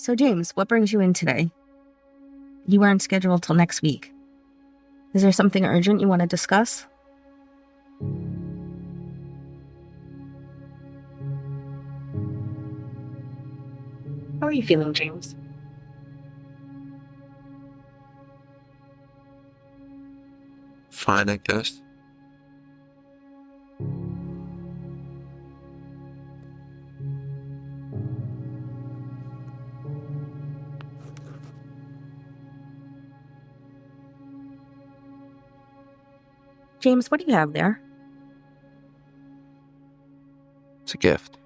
So, James, what brings you in today? You weren't scheduled till next week. Is there something urgent you want to discuss? How are you feeling, James? Fine, I guess. James, what do you have there? It's a gift.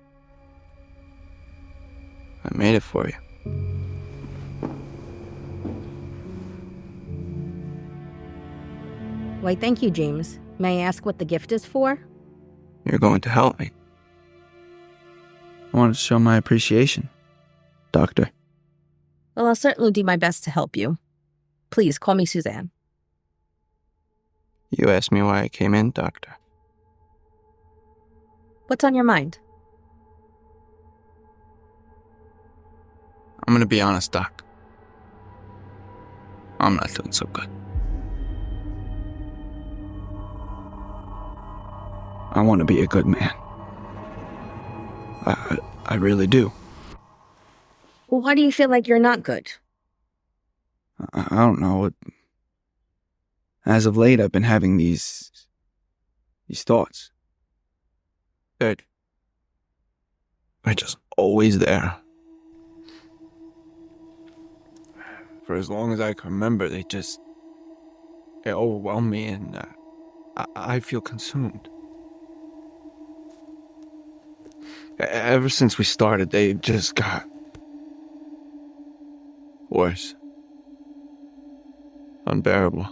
I made it for you. Why, thank you, James. May I ask what the gift is for? You're going to help me. I wanted to show my appreciation, Doctor. Well, I'll certainly do my best to help you. Please, call me Suzanne. You asked me why I came in, Doctor. What's on your mind? I'm gonna be honest, Doc. I'm not doing so good. I want to be a good man. I really do. Well, why do you feel like you're not good? I don't know. As of late, I've been having these thoughts. They're just always there. For as long as I can remember, they overwhelm me, and I feel consumed. Ever since we started, they just got worse. Unbearable.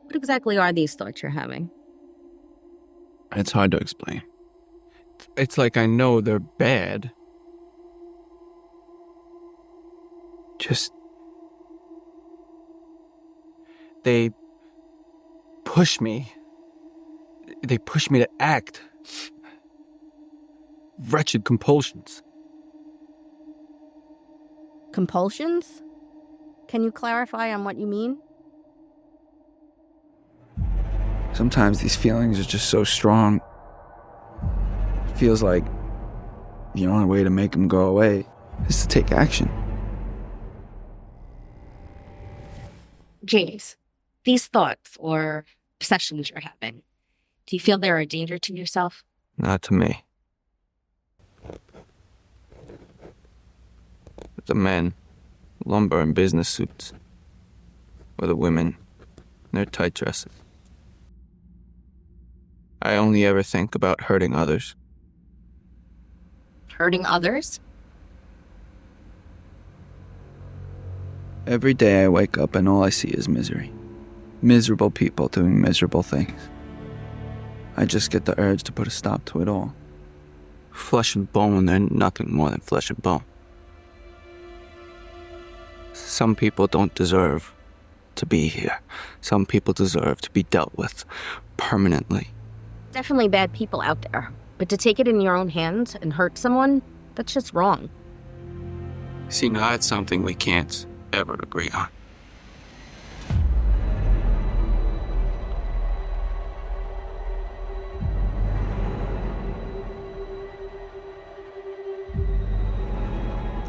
What exactly are these thoughts you're having? It's hard to explain. It's like I know they're bad. They push me. They push me to act. Wretched compulsions. Compulsions? Can you clarify on what you mean? Sometimes these feelings are just so strong. It feels like the only way to make them go away is to take action. James, these thoughts or obsessions you're having, do you feel they're a danger to yourself? Not to me. But the men, lumber and business suits. Or the women, in their tight dresses. I only ever think about hurting others. Hurting others? Every day I wake up and all I see is misery. Miserable people doing miserable things. I just get the urge to put a stop to it all. Flesh and bone, they're nothing more than flesh and bone. Some people don't deserve to be here. Some people deserve to be dealt with permanently. Definitely bad people out there. But to take it in your own hands and hurt someone, that's just wrong. See, now that's something we can't ever agree on.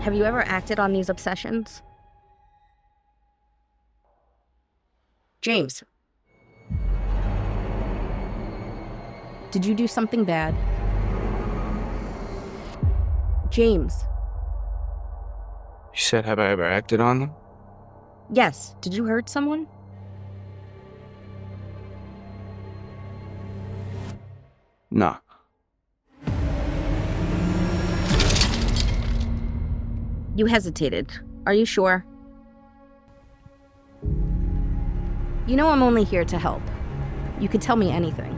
Have you ever acted on these obsessions? James. Did you do something bad? James. You said, have I ever acted on them? Yes. Did you hurt someone? No. You hesitated. Are you sure? You know I'm only here to help. You could tell me anything.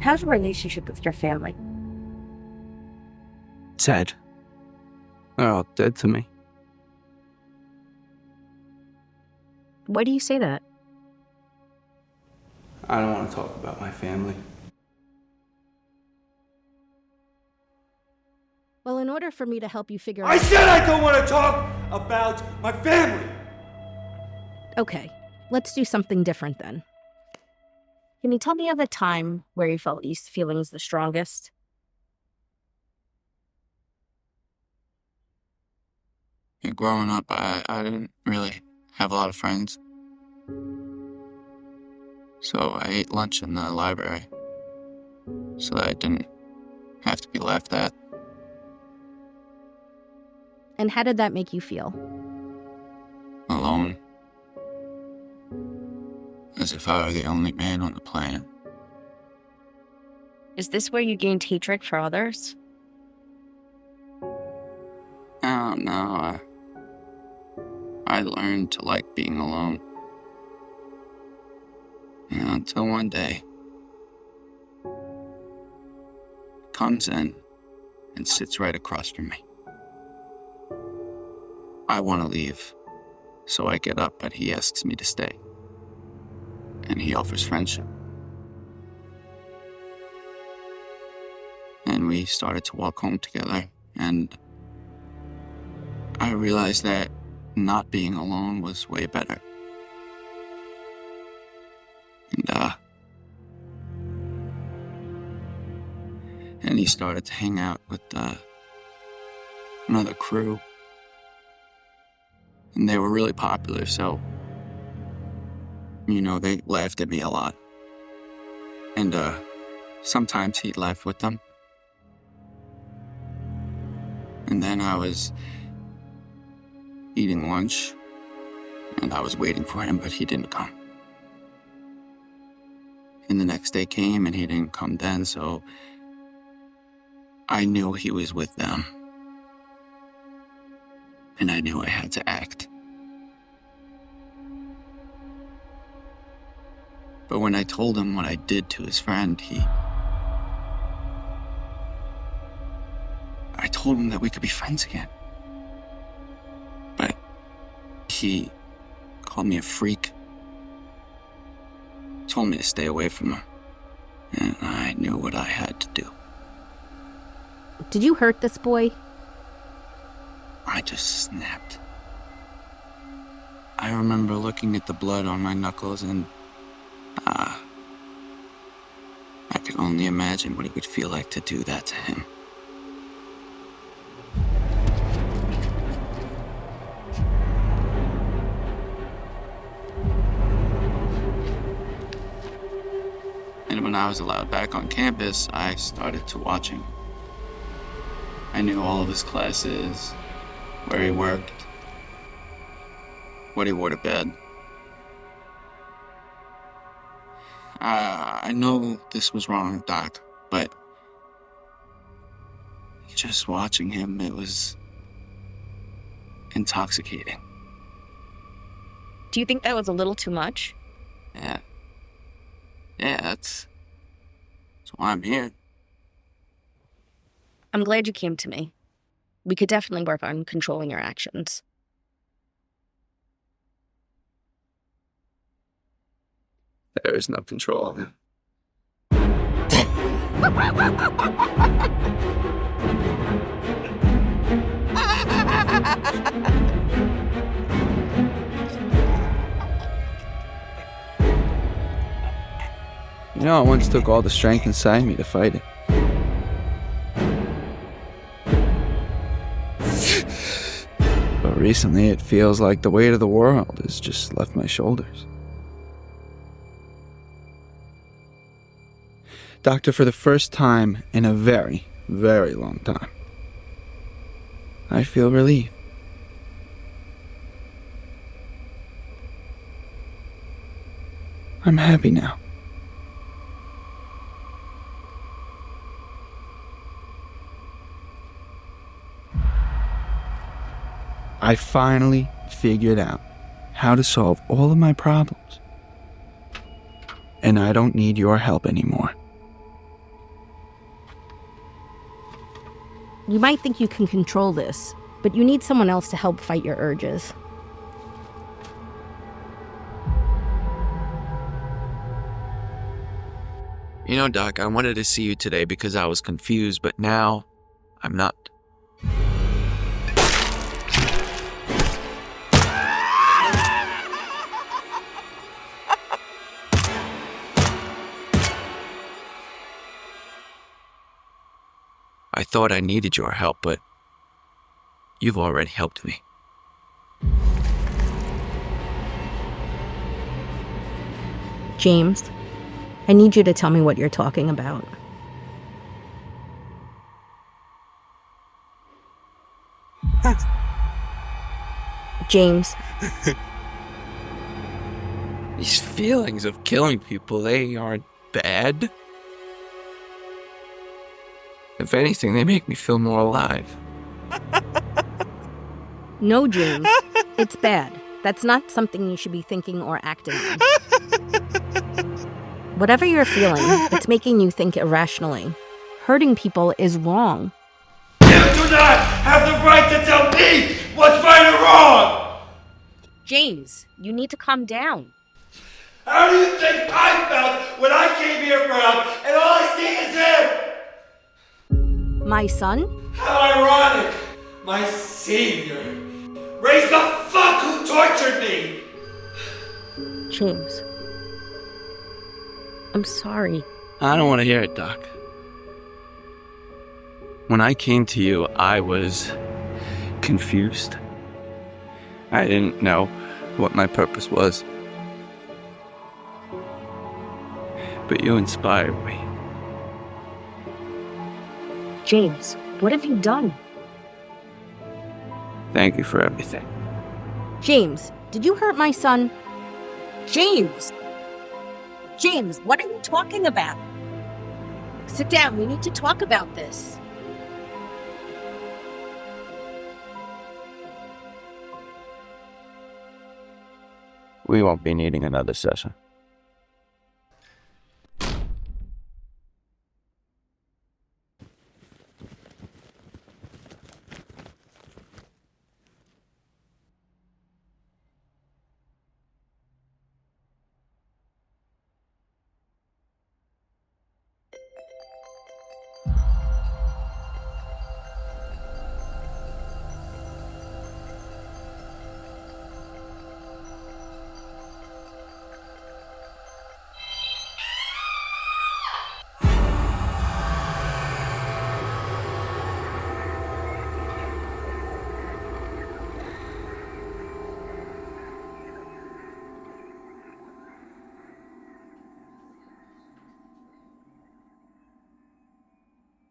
How's your relationship with your family? Dead. They're all dead to me. Why do you say that? I don't want to talk about my family. Well, in order for me to help you figure I said I don't want to talk about my family! Okay, let's do something different then. Can you tell me of a time where you felt these feelings the strongest? Growing up, I didn't really have a lot of friends. So I ate lunch in the library so that I didn't have to be laughed at. And how did that make you feel? Alone. As if I were the only man on the planet. Is this where you gained hatred for others? Oh, no. I learned to like being alone. Until one day, comes in and sits right across from me. I want to leave, so I get up, but he asks me to stay. And he offers friendship. And we started to walk home together, and I realized that not being alone was way better. And he started to hang out with another crew. And they were really popular, so, they laughed at me a lot. And sometimes he'd laugh with them. And then I was eating lunch, and I was waiting for him, but he didn't come. And the next day came, and he didn't come then, so I knew he was with them. And I knew I had to act. But when I told him what I did to his friend, I told him that we could be friends again. But he called me a freak. Told me to stay away from him. And I knew what I had to do. Did you hurt this boy? I just snapped. I remember looking at the blood on my knuckles and I could only imagine what it would feel like to do that to him. And when I was allowed back on campus, I started to watch him. I knew all of his classes, where he worked, what he wore to bed. I know this was wrong, Doc, but just watching him, it was intoxicating. Do you think that was a little too much? Yeah, that's why I'm here. I'm glad you came to me. We could definitely work on controlling your actions. There is no control of him. It once took all the strength inside me to fight it. But recently it feels like the weight of the world has just left my shoulders. Doctor, for the first time in a very, very long time, I feel relieved. I'm happy now. I finally figured out how to solve all of my problems. And I don't need your help anymore. You might think you can control this, but you need someone else to help fight your urges. You know, Doc, I wanted to see you today because I was confused, but now I'm not. I thought I needed your help, but you've already helped me. James, I need you to tell me what you're talking about. James. These feelings of killing people, they aren't bad. If anything, they make me feel more alive. No, James. It's bad. That's not something you should be thinking or acting on. Whatever you're feeling, it's making you think irrationally. Hurting people is wrong. You do not have the right to tell me what's right or wrong! James, you need to calm down. How do you think I felt when I came here for help and all I see is him? My son? How ironic! My savior! Raised the fuck who tortured me! James. I'm sorry. I don't want to hear it, Doc. When I came to you, I was confused. I didn't know what my purpose was. But you inspired me. James, what have you done? Thank you for everything. James, did you hurt my son? James! James, what are you talking about? Sit down, we need to talk about this. We won't be needing another session.